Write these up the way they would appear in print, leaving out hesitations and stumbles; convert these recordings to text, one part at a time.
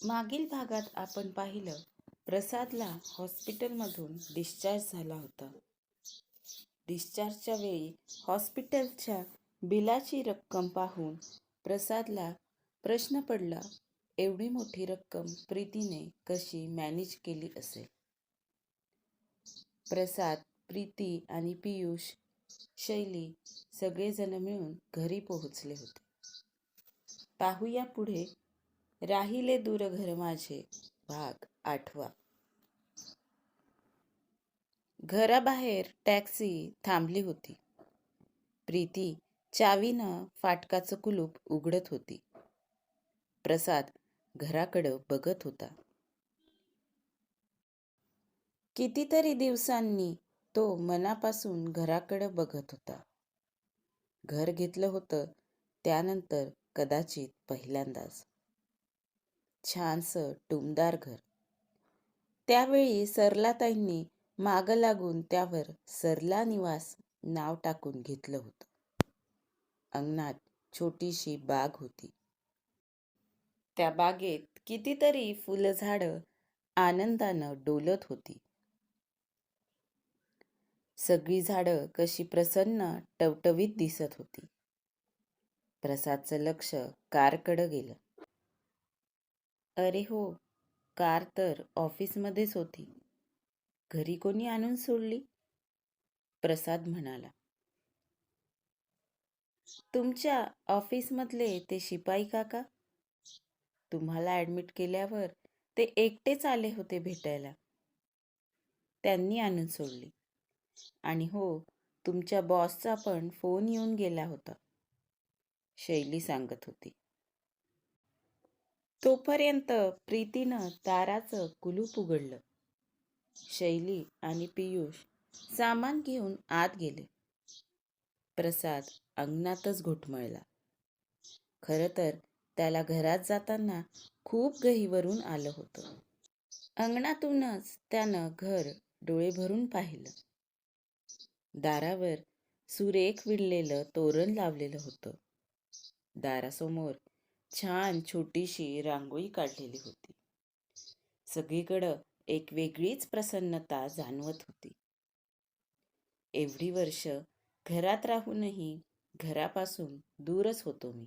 मागील भागात आपण पाहिलं, प्रसादला हॉस्पिटलमधून डिस्चार्ज झाला होता. डिस्चार्जच्या वेळी हॉस्पिटलच्या बिलाची रक्कम पाहून प्रसादला प्रश्न पडला, एवढी मोठी रक्कम प्रीतीने कशी मॅनेज केली असेल. प्रसाद, प्रीती आणि पियुष, शैली सगळेजण मिळून घरी पोहोचले होते. पाहूया पुढे, राहिले दूर घर माझे, भाग 8. घराबाहेर टॅक्सी थांबली होती. प्रीती चावीनं फाटकाचं कुलूप उघडत होती. प्रसाद घराकडं बघत होता. कितीतरी दिवसांनी तो मनापासून घराकडं बघत होता. घर घेतलं होतं त्यानंतर कदाचित पहिल्यांदाच. छानसं टुमदार घर. त्यावेळी सरलाताईंनी मागं लागून त्यावर सरला निवास नाव टाकून घेतलं होतं. अंगणात छोटीशी बाग होती. त्या बागेत कितीतरी फुलझाडं आनंदानं डोलत होती. सगळी झाडं कशी प्रसन्न टवटवीत दिसत होती. प्रसादचं लक्ष कारकडं गेलं. अरे हो, कार तर ऑफिसमध्येच होती. घरी कोणी आणून सोडली? प्रसाद म्हणाला. तुमच्या ऑफिसमधले ते शिपाई काका? तुम्हाला ॲडमिट केल्यावर ते एकटेच आले होते भेटायला. त्यांनी आणून सोडली. आणि हो, तुमच्या बॉसचा पण फोन येऊन गेला होता, शैली सांगत होती. तोपर्यंत प्रीतीनं दाराचं कुलूप उघडलं. शैली आणि पियुष सामान घेऊन आत गेले. प्रसाद अंगणातच घुटमळला. खरं तर त्याला घरात जाताना खूप गहिवरून आलं होतं. अंगणातूनच त्यानं घर डोळे भरून पाहिलं. दारावर सुरेख विणलेलं तोरण लावलेलं होतं. दारासमोर छान छोटीशी रांगोळी काढलेली होती. सगळीकडं एक वेगळीच प्रसन्नता जाणवत होती. एवढी वर्ष घरात राहूनही घरापासून दूरच होतो मी.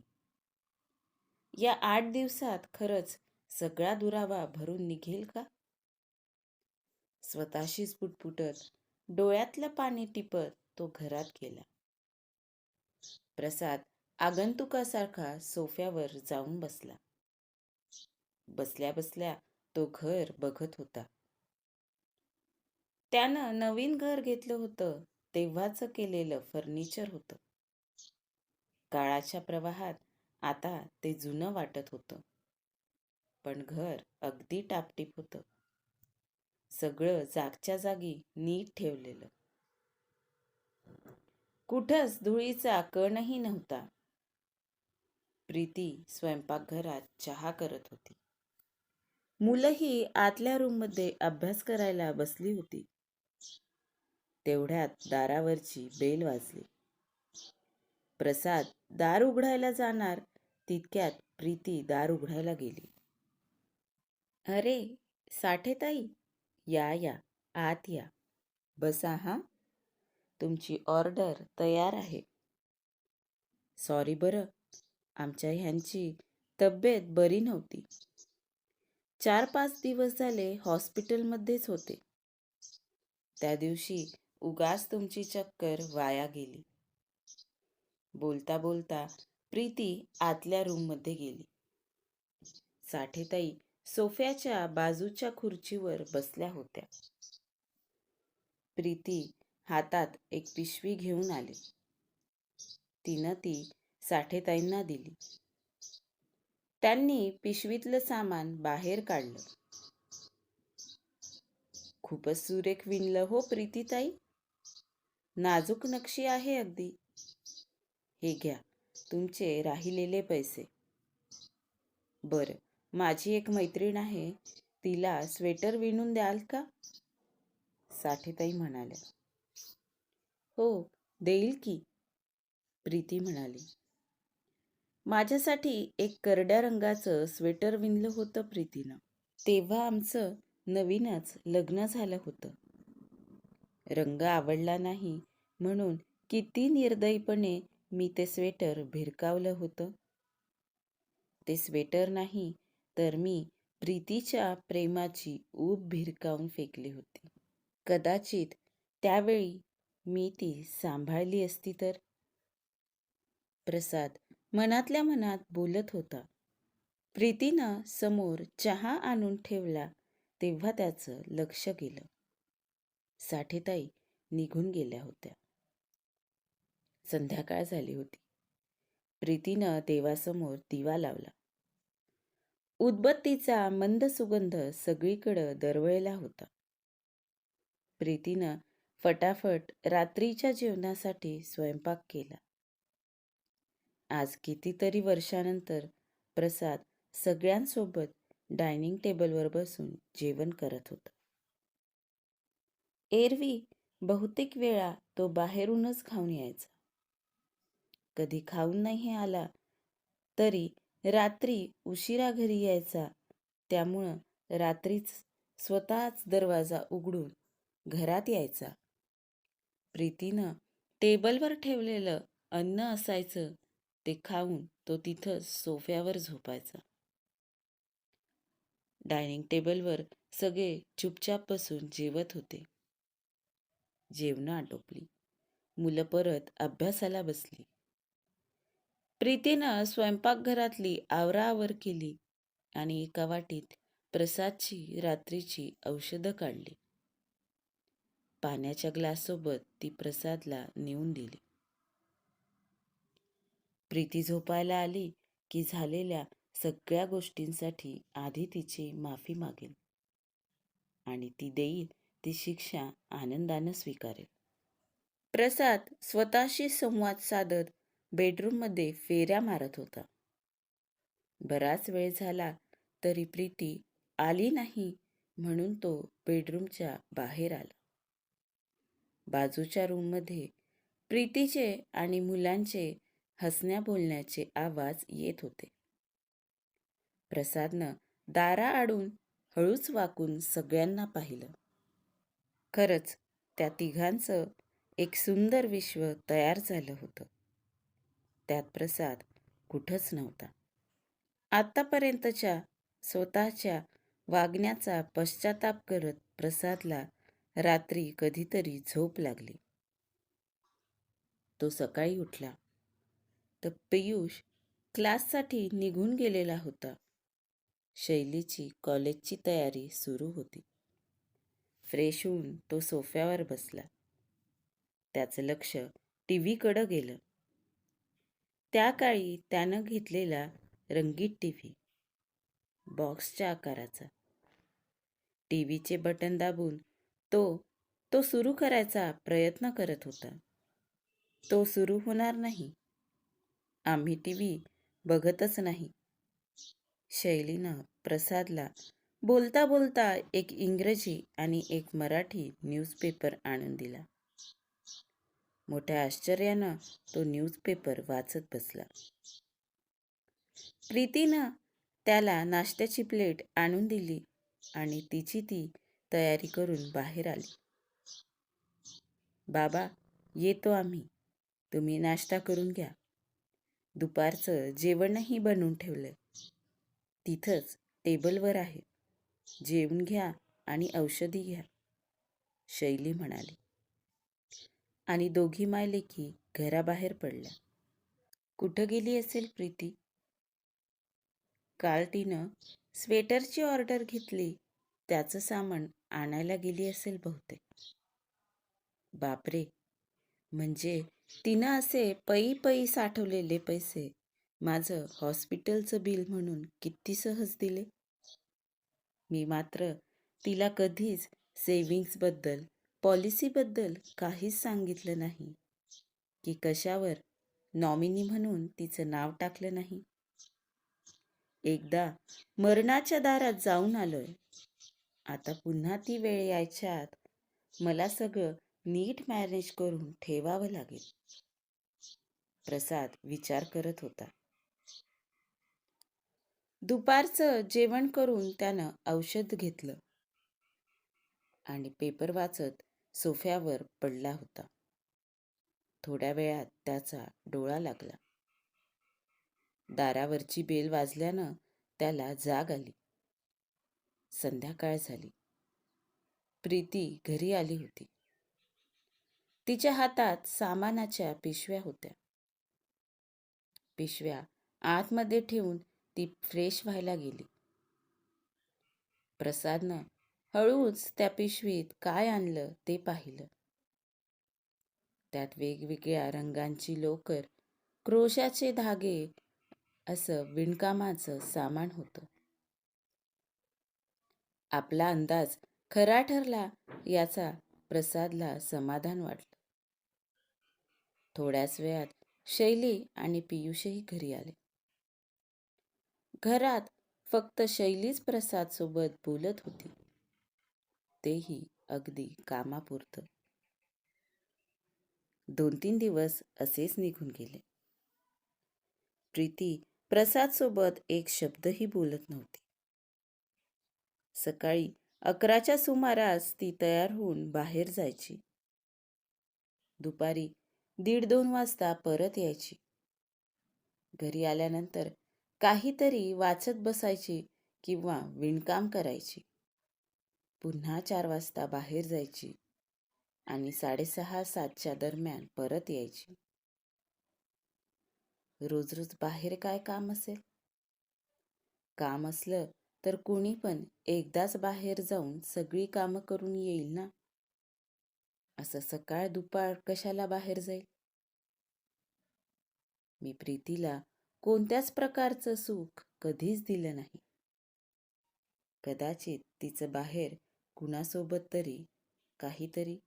या 8 दिवसात खरंच सगळा दुरावा भरून निघेल का? स्वतःशीच पुटपुटत, डोळ्यातलं पाणी टिपत तो घरात गेला. प्रसाद आगंतुकासारखा सोफ्यावर जाऊन बसला. बसल्या बसल्या तो घर बघत होता. त्यानं नवीन घर घेतलं होतं तेव्हाचं केलेलं फर्निचर होतं. काळाच्या प्रवाहात आता ते जुनं वाटत होतं. पण घर अगदी टापटीप होतं. सगळं जागच्या जागी नीट ठेवलेलं. कुठंच धुळीचा कणही नव्हता. प्रीती स्वयंपाकघरात चहा करत होती. मुलंही आतल्या रूममध्ये अभ्यास करायला बसली होती. तेवढ्यात दारावरची बेल वाजली. प्रसाद दार उघडायला जाणार तितक्यात प्रीती दार उघडायला गेली. अरे साठेताई, या आत या. बसा हा, तुमची ऑर्डर तयार आहे. सॉरी बरं, आमच्या ह्यांची तब्येत बरी नव्हती. 4-5 दिवस झाले हॉस्पिटलमध्येच होते. त्या दिवशी उगाच तुमची चक्कर वाया गेली. बोलता बोलता प्रीती आतल्या रूममध्ये गेली. साठेताई सोफ्याच्या बाजूच्या खुर्चीवर बसल्या होत्या. प्रीती हातात एक पिशवी घेऊन आली. तिनं ती साठेताईंना दिली. त्यांनी पिशवीतलं सामान बाहेर काढलं. खूपच सुरेख विणलं हो प्रीतीताई. नाजूक नक्षी आहे अगदी. हे घ्या तुमचे राहिलेले पैसे. बरं, माझी एक मैत्रीण आहे, तिला स्वेटर विणून द्याल का? साठेताई म्हणाल्या. हो, देईल की, प्रीती म्हणाली. माझ्यासाठी एक करड्या रंगाचं स्वेटर विणलं होतं प्रीतीनं. तेव्हा आमचं नवीनच लग्न झालं होतं. रंग आवडला नाही म्हणून किती निर्दयीपणे मी ते स्वेटर भिरकावलं होतं. ते स्वेटर नाही तर मी प्रीतीच्या प्रेमाची ऊब भिरकावून फेकली होती. कदाचित त्यावेळी मी ती सांभाळली असती तर. प्रसाद मनातल्या मनात बोलत होता. प्रीतीनं समोर चहा आणून ठेवला तेव्हा त्याचं लक्ष गेलं. साठेताई निघून गेल्या होत्या. संध्याकाळ झाली होती. प्रीतीनं देवासमोर दिवा लावला. उदबत्तीचा मंद सुगंध सगळीकडं दरवळला होता. प्रीतीनं फटाफट रात्रीच्या जेवणासाठी स्वयंपाक केला. आज कितीतरी वर्षानंतर प्रसाद सगळ्यांसोबत डायनिंग टेबलवर बसून जेवण करत होता. एरवी बहुतेक वेळा तो बाहेरूनच खाऊन यायचा. कधी खाऊन नाही आला तरी रात्री उशिरा घरी यायचा. त्यामुळं रात्रीच स्वतःच दरवाजा उघडून घरात यायचा. प्रीतीनं टेबलवर ठेवलेलं अन्न असायचं ते खाऊन तो तिथंच सोफ्यावर झोपायचा. डायनिंग टेबलवर सगळे चुपचाप बसून जेवत होते. जेवणं आटोपली. मुलं परत अभ्यासाला बसली. प्रीतीनं स्वयंपाकघरातली आवराआवर केली आणि एका वाटीत प्रसादची रात्रीची औषधं काढली. पाण्याच्या ग्लाससोबत ती प्रसादला नेऊन दिली. प्रीती झोपायला आली की झालेल्या सगळ्या गोष्टींसाठी आधी तिची माफी मागेल आणि ती देईल ती शिक्षा आनंदानं स्वीकारेल. प्रसाद स्वतःशी संवाद साधत बेडरूममध्ये फेऱ्या मारत होता. बराच वेळ झाला तरी प्रीती आली नाही म्हणून तो बेडरूमच्या बाहेर आला. बाजूच्या रूममध्ये प्रीतीचे आणि मुलांचे हसण्या बोलण्याचे आवाज येत होते. प्रसादनं दाराआडून हळूच वाकून सगळ्यांना पाहिलं. खरंच त्या तिघांचं एक सुंदर विश्व तयार झालं होतं. त्यात प्रसाद कुठंच नव्हता. आतापर्यंतच्या स्वतःच्या वागण्याचा पश्चाताप करत प्रसादला रात्री कधीतरी झोप लागली. तो सकाळी उठला तर पियुष क्लाससाठी निघून गेलेला होता. शैलीची कॉलेजची तयारी सुरू होती. फ्रेश होऊन तो सोफ्यावर बसला. त्याचं लक्ष टीव्हीकडं गेलं. त्या काळी त्यानं घेतलेला रंगीत टीव्ही, बॉक्सच्या आकाराचा. टीव्हीचे बटन दाबून तो तो सुरू करायचा प्रयत्न करत होता. तो सुरू होणार नाही. आम्ही टीव्ही बघतच नाही. शैलीनं प्रसादला बोलता बोलता एक इंग्रजी आणि एक मराठी न्यूजपेपर आणून दिला. मोठ्या आश्चर्यानं तो न्यूजपेपर वाचत बसला. प्रीतीनं त्याला नाश्त्याची प्लेट आणून दिली आणि तिची ती तयारी करून बाहेर आली. बाबा, येतो आम्ही. तुम्ही नाश्ता करून घ्या. दुपारचं जेवणही बनवून ठेवलंय. तिथंच टेबलवर आहे. जेवून घ्या आणि औषधी घ्या, शैली म्हणाली. आणि दोघी मायलेकी घराबाहेर पडल्या. कुठं गेली असेल प्रीती? काल तिनं स्वेटरची ऑर्डर घेतली. त्याचं सामान आणायला गेली असेल बहुतेक. बापरे, म्हणजे तिनं असे पै पै साठवलेले पैसे माझं हॉस्पिटलचं बिल म्हणून किती सहज दिले. मी मात्र तिला कधीच सेव्हिंग्सबद्दल, पॉलिसीबद्दल काहीच सांगितलं नाही की कशावर नॉमिनी म्हणून तिचं नाव टाकलं नाही. एकदा मरणाच्या दारात जाऊन आलोय. आता पुन्हा ती वेळ यायच्या आत मला सगळं नीट मॅनेज करून ठेवावं लागेल. प्रसाद विचार करत होता. दुपारचं जेवण करून त्यानं औषध घेतलं आणि पेपर वाचत सोफ्यावर पडला होता. थोड्या वेळात त्याचा डोळा लागला. दारावरची बेल वाजल्यानं त्याला जाग आली. संध्याकाळ झाली. प्रीती घरी आली होती. तिच्या हातात सामानाच्या पिशव्या होत्या. पिशव्या आतमध्ये ठेवून ती फ्रेश व्हायला गेली. प्रसादनं हळूच त्या पिशवीत काय आणलं ते पाहिलं. त्यात वेगवेगळ्या रंगांची लोकर, क्रोशाचे धागे असं विणकामाचं सामान होतं. आपला अंदाज खरा ठरला याचा प्रसादला समाधान वाटलं. थोड्याच वेळात शैली आणि पियुषही घरी आले. घरात फक्त शैलीच प्रसाद सोबत बोलत होती, तेही अगदी कामापुरतं. 2-3 दिवस असेच निघून गेले. प्रीती प्रसाद सोबत एक शब्दही बोलत नव्हती. सकाळी 11च्या सुमारास ती तयार होऊन बाहेर जायची. दुपारी 1:30-2 वाजता परत यायची. घरी आल्यानंतर काहीतरी वाचत बसायची किंवा विणकाम करायची. पुन्हा 4 वाजता बाहेर जायची आणि 6:30-7च्या दरम्यान परत यायची. रोज रोज बाहेर काय काम असेल? काम असलं तर कोणी पण एकदाच बाहेर जाऊन सगळी कामं करून येईल ना. असं सकाळ दुपार कशाला बाहेर जाईल? मी प्रीतीला कोणत्याच प्रकारचं सुख कधीच दिलं नाही. कदाचित तिचं बाहेर कुणासोबत तरी काहीतरी.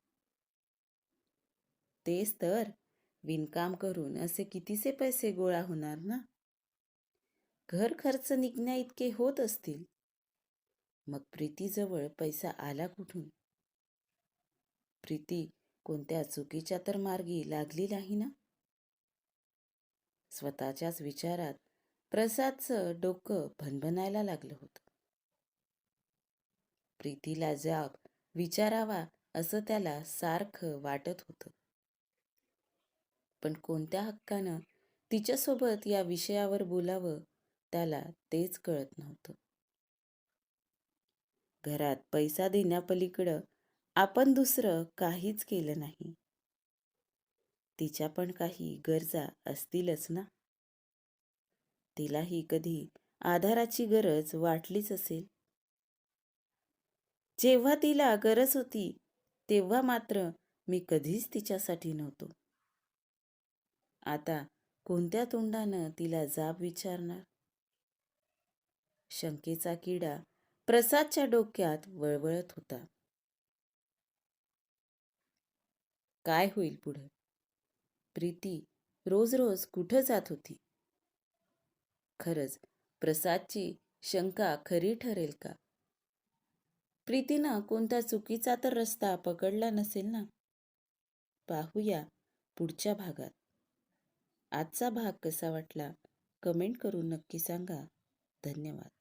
तेच तर, विणकाम करून असे कितीसे पैसे गोळा होणार ना. घर खर्च निघण्या इतके होत असतील. मग प्रीतीजवळ पैसा आला कुठून? प्रीती कोणत्या चुकीच्या तर मार्गी लागली नाही ना. स्वतःच्याच विचारात प्रसादचं डोकं भणभणायला लागलं होतं. प्रीतीला जाब विचारावा असं त्याला सारखं वाटत होतं. पण कोणत्या हक्कानं तिच्यासोबत या विषयावर बोलावं त्याला तेच कळत नव्हतं. घरात पैसा देण्यापलीकडं आपण दुसरं काहीच केलं नाही. तिच्या पण काही गरजा असतीलच ना. तिलाही कधी आधाराची गरज वाटलीच असेल. जेव्हा तिला गरज होती तेव्हा मात्र मी कधीच तिच्यासाठी नव्हतो. आता कोणत्या तोंडानं तिला जाब विचारणार? शंकेचा किडा प्रसादच्या डोक्यात वळवळत होता. काय होईल पुढं? प्रीती रोज रोज कुठं जात होती? खरंच प्रसादची शंका खरी ठरेल का? प्रीतीनं कोणता चुकीचा तर रस्ता पकडला नसेल ना. पाहूया पुढच्या भागात. आजचा भाग कसा वाटला कमेंट करून नक्की सांगा. धन्यवाद.